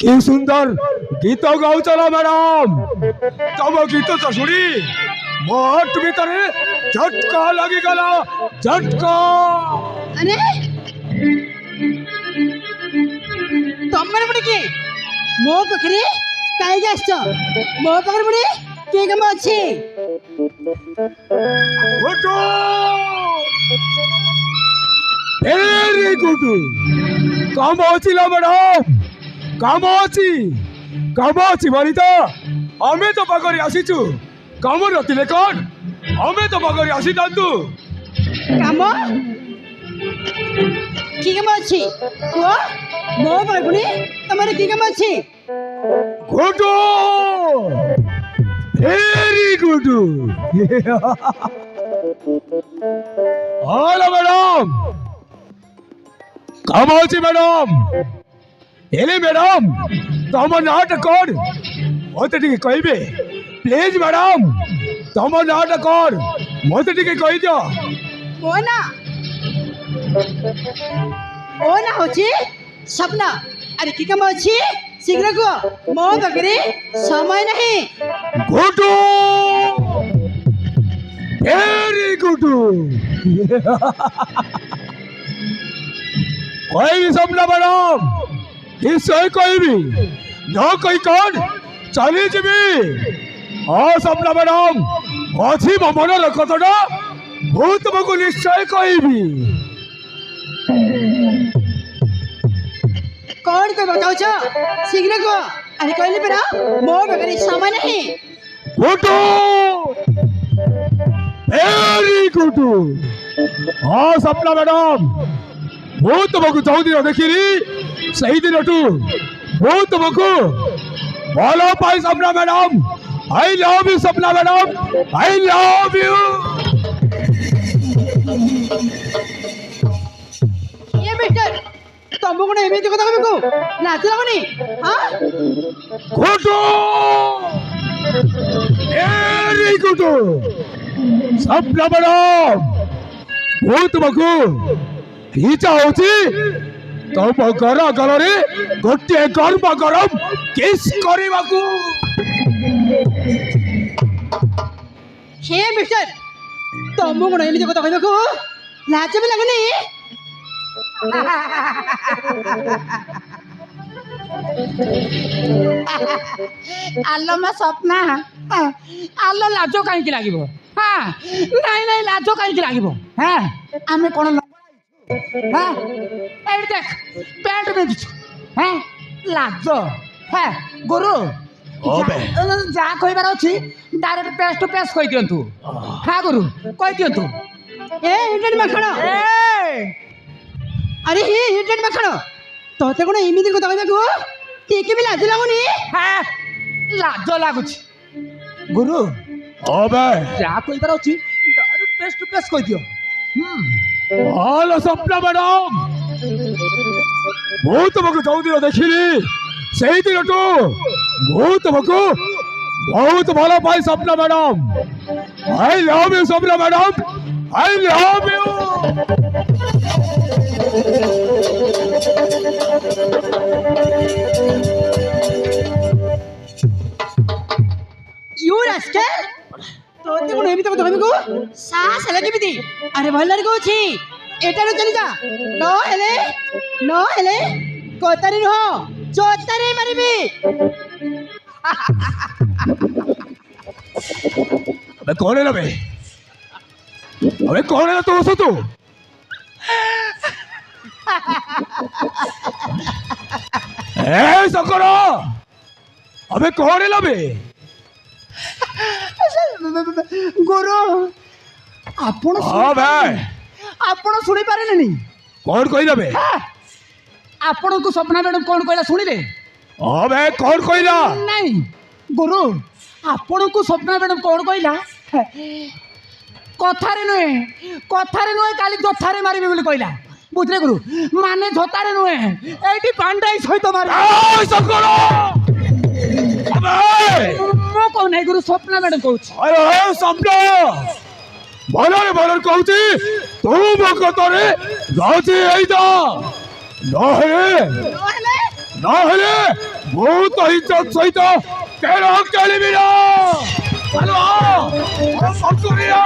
কি সুন্দর গীত গাউছ না ম্যাডাম। তব গীত তো শুনি মোট ভিতরে ঝটকা লাগি গেল, ঝটকা। আরে ତମର ପୁଣି କିଏ? ମୋ ପାଖରେ କାହିଁକି ଆସିଛ? ମୋ ପାଖରେ ପୁଣି କିଏ କାମ ଅଛି? গুডু, ভেরি গুডু। কাম ଅଛି না ম্যাডাম, কাম ଅଛି, কাম ଅଛି বলি তো। আমি তো পাগরি আসিছু, কাম নଥିଲେ কন আমি তো পাগরি আসিতান্তু। କାମ କି କାମ ଅଛି କୁହ? ମୋ ପାଖରେ ପୁଣି ତମର କି କାମ ଅଛି? গুডু, ভেরি গুডু। হ্যালো ম্যাডাম, কাম ଅଛି ম্যাডাম। এলে ম্যাডাম তম নাটা কর, মতে টিকে কইবে প্লিজ ম্যাডাম। তম নাটা কর, মতে টিকে কই দিও। ମୋ ନା ମୋ ନା ହଉଛି ସ୍ୱପ୍ନ। ଆରେ କି କାମ ଅଛି ଶୀଘ୍ର କୁହ, ମୋ ପାଖରେ ସମୟ ନାହିଁ। গুডু, ভেরি গুডু। কইবি স্বপ্ন ম্যাডাম, নিশ্চয় কইবি। ন কই কন চলি যাবি। হ্যাঁ স্বপ্ন ম্যাডাম, ଅଛି ମୋ ମନର କଥାଟା ମୁଁ ତୁମକୁ ନିଶ୍ଚୟ କହିବି। କଣ କହିବାକୁ ଚାହୁଁଛ ଶୀଘ୍ର କୁହ। ଆରେ କହିଲି ପରା ମୋ ପାଖରେ ସମୟ ନାହିଁ। গুডু, ভেরি গুডু। হ্যাঁ স্বপ্ন ম্যাডাম, ମୁଁ ତୁମକୁ ଯୋଉଦିନ ଦେଖିଲି ସେଇଦିନଠୁ ମୁଁ ତୁମକୁ ଭଲ ପାଇ Swapna madam. I love you Swapna madam, I love you. ଏ ମିଷ୍ଟର, ତମକୁ କଣ ଏମିତି କଥା କହିବାକୁ ଲାଜ ଲାଗୁନି? Good, very good. Swapna madam, ମୁଁ ତୁମକୁ ଇଚ୍ଛା ହଉଛି ତମ ଘର ଗଳରେ ଗୋଟିଏ ଗରମ ଗରମ କିସ୍ କରିବାକୁ। ହେ ମିଷ୍ଟର, ତମକୁ କଣ ଏମିତି କଥା କହିବାକୁ ଲାଜ ବି ଲାଗୁନି? ଆଲୋ ମା ସ୍ୱପ୍ନା, ଆଲୋ ଲାଜ କାହିଁକି ଲାଗିବ? ହଁ ନାଇଁ ନାଇଁ, ଲାଜ କାହିଁକି ଲାଗିବ? ହଁ ଆମେ କଣ হ্যাঁ এইটি দেখ প্যান্ট পিঁধুଛୁ। হ্যাঁ লাজ? হ্যাঁ গুরু যা কইবার ଅଛି ডাইরেক্ট পেস টু পেস কই দিয়ন্তু। হ্যাঁ গুরু কই দিয়ন্তু। ଏ ହିଟେଡ ମାଖଣ, ଆରେ ହେ ହିଟେଡ ମାଖଣ, ତତେ କଣ ଏମିତି କଥା କହିବାକୁ ଟିକେ ବି ଲାଜ ଲାଗୁନି? হ্যাঁ লাজ লাগুଛି গুরু। অবে যা কইবার ଅଛି ডাইরেক্ট পেস টু পেস কই দিও। হ্যালো স্বপ্ন ম্যাডাম, ମୁଁ ତୁମକୁ ଯୋଉଦିନ ଦେଖିଲି ସେଇଦିନଠୁ ମୁଁ ତୁମକୁ ବହୁତ ଭଲ ପାଇ Swapna madam. I love you Swapna madam, I love you. You rascal, ତତେ କଣ ଏମିତି କଥା କହିବାକୁ ସାହସ ହେଲା କେମିତି? ଆରେ ଭଲରେ କହୁଛି ଏଟାରୁ ଚାଲିଯା, ନହେଲେ କତାରେ ନୁହଁ ଚୋତାରେ ମାରିବି। अबे कौन है ना बे? अबे कौन है ना तू उसो तू? ए सकरो, अबे कौन है ना बे? গুরু আপন हाँ भाई, আপন শুনি পারিলেনি? कौन कहला बे? ଆପଣଙ୍କୁ ସ୍ୱପ୍ନା ମ୍ୟାଡାମ କଣ କହିଲା ଶୁଣିଲେ? हाँ बे कौन कहला? ନାଇଁ ଗୁରୁ, ଆପଣଙ୍କୁ ସ୍ୱପ୍ନା ମ୍ୟାଡାମ କଣ କହିଲା? କଥାରେ ନୁହେଁ କାଲି ଜଥାରେ ମାରିବେ ବୋଲି କହିଲା। ବୁଝିଲେ ଗୁରୁ, ମାନେ ଜତାରେ ନୁହେଁ, ଏଇଠି ପାଣ୍ଡାଇ ସହିତ ମାରିବେ। ए सकरो, अबे ମୁଁ କହୁ ନାହିଁ ଗୁରୁ, ସ୍ୱପ୍ନା ମ୍ୟାଡାମ କହୁଛି। अरे स्वप्न भलरे कहूची तू मो कतरे राजी आईदा, नहेले ବହୁତ ଇଜ୍ଜତ ସହିତ ଖେଳ ଖେଳିବି ନା ହ୍ୟାଲୋ ସନ୍ତୁରିଆ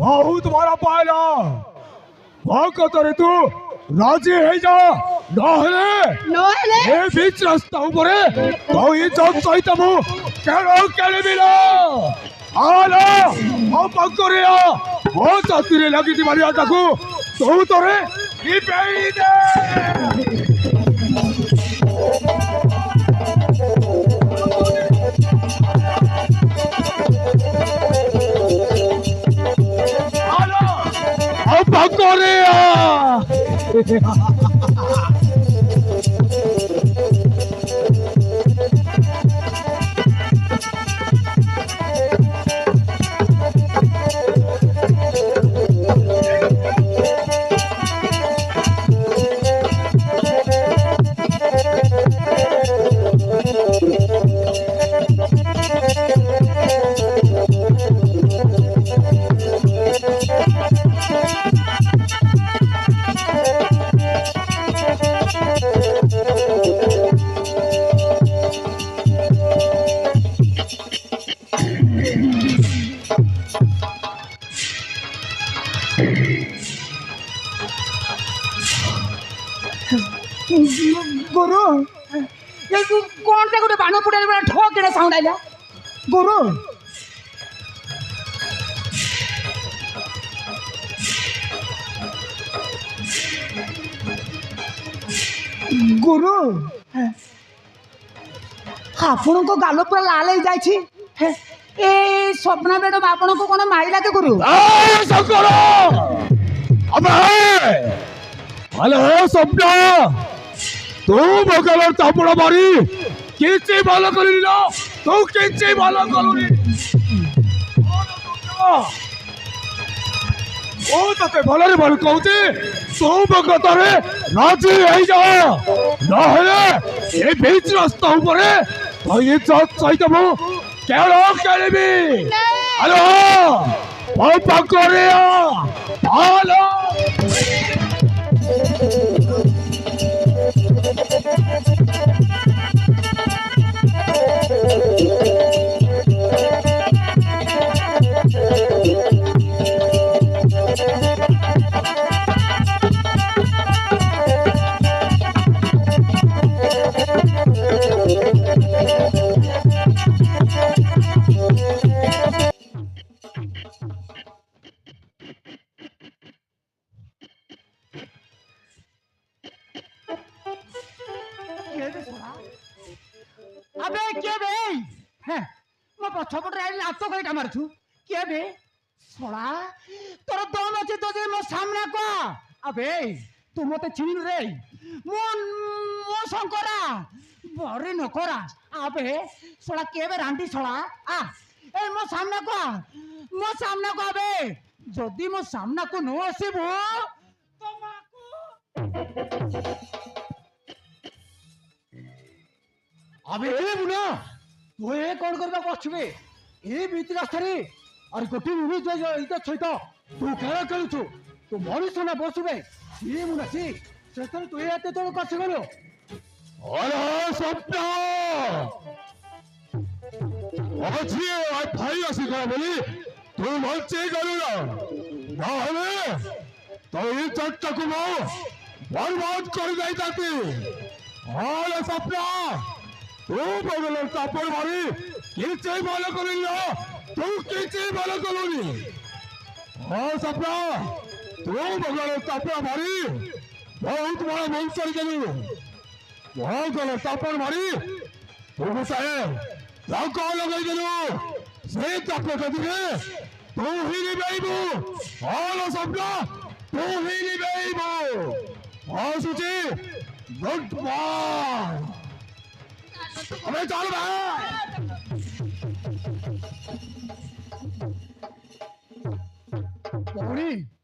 ବହୁତ ଭଲ ପାଇଲା ଭକତରେ ତୁ ରାଜି ହେଇଯା ନହେଲେ ନହେଲେ ଏ ବିଚ୍ ରାସ୍ତା ଉପରେ ତୋ ଇଜ୍ଜତ ସହିତ ମୁଁ ଖେଳ ଖେଳିବି ନା ଆଲୋ ମୋ ପାଖରିଆ ମୋ ଛାତିରେ ଲାଗିଥିବା ନିଆଁଟାକୁ ତୁ ତୋରେ ଲିଭେଇ ଦେ ଆଲୋ ମୋ ପାଖରିଆ গুরু এই কোনটা গোটে বাଣ ফুটাইলে বেলা ঠক কেটে সাউন্ড আইলা গুরু গুরু ଆପଣଙ୍କ ଗାଲ ପୁରା ଲାଲ ହେଇଯାଇଛି ଏ ସ୍ୱପ୍ନା ମ୍ୟାଡମ ଆପଣଙ୍କୁ କଣ ମାଇଲା କି ଗୁରୁ ଶଙ୍କର ଅବେ ହ୍ୟାଲୋ ସ୍ୱପ୍ନ ତୁ ମୋ ଚାପୁଡ ମାରି କିଛି ଭଲ କରିଲି ନା ତୁ କିଛି ଭଲ କଲୁନି ମୁଁ ତତେ ଭଲରେ ଭଲ କହୁଛି ତୁ ମୋ କଥାରେ ରାଜି ହେଇଯା ନହେଲେ ଏ ବିଚ୍ ରାସ୍ତା ଉପରେ ତୋ ଇଜ୍ଜତ ସହିତ ମୁଁ ଖେଳ ଖେଳିବି ହ୍ୟାଲୋ ମୋ ପାଖରେ ହ୍ୟାଲୋ আবে কে বে হ্যাঁ ମୋ ପଛପଟରେ ଆଇଲି ନାଚ କଇଟା ମାରୁଛୁ କିଏ ବେ ଶଳା ତୋର ଦମ ଅଛି ତ ଯେ ମୋ ସାମ୍ନା କ ଆବେ ତୁ ମତେ ଚିହ୍ନିନୁ ରେ ମୋ ଶଙ୍କରା ବରି ନକରା ଆବେ ଶଳା କିଏ ବେ ରାଣ୍ଡି ଶଳା ଆ ଏ ମୋ ସାମ୍ନାକୁ ଆବେ ଯଦି ମୋ ସାମ୍ନାକୁ ନ ଆସିବୁ আবে এ বুনা তুই এ কোন করবা পছবে এই বিতি রাস্তারে আর গোটি মুভি ইটা ছইতো তুই খেলা খেলুছু তো মরিস না বসবে এই মুনা সি সেতন তুই এতে তোর কাছে গেল আরে স্বপ্ন অবশ্যই আর ভাই আসি করা বলি তুই মরছে গেল না না হলে তো এই চটটাকে বরবাদ করে দেয় তাকে আরে স্বপ্ন तू बगल चापड़ मारी किचे भालो करिल तू किचे भालो कलुनी हां सपना तू बगल चापड़ मारी बहुत बड़ा भूल कर गेलु बगल चापड़ मारी तू साहेब लाग लगाई गेलु से चापड़ कदिगे तू ही निभाइबु हां सपना तू ही निभाइबु हां सुची गुड बाय अबे चल भाई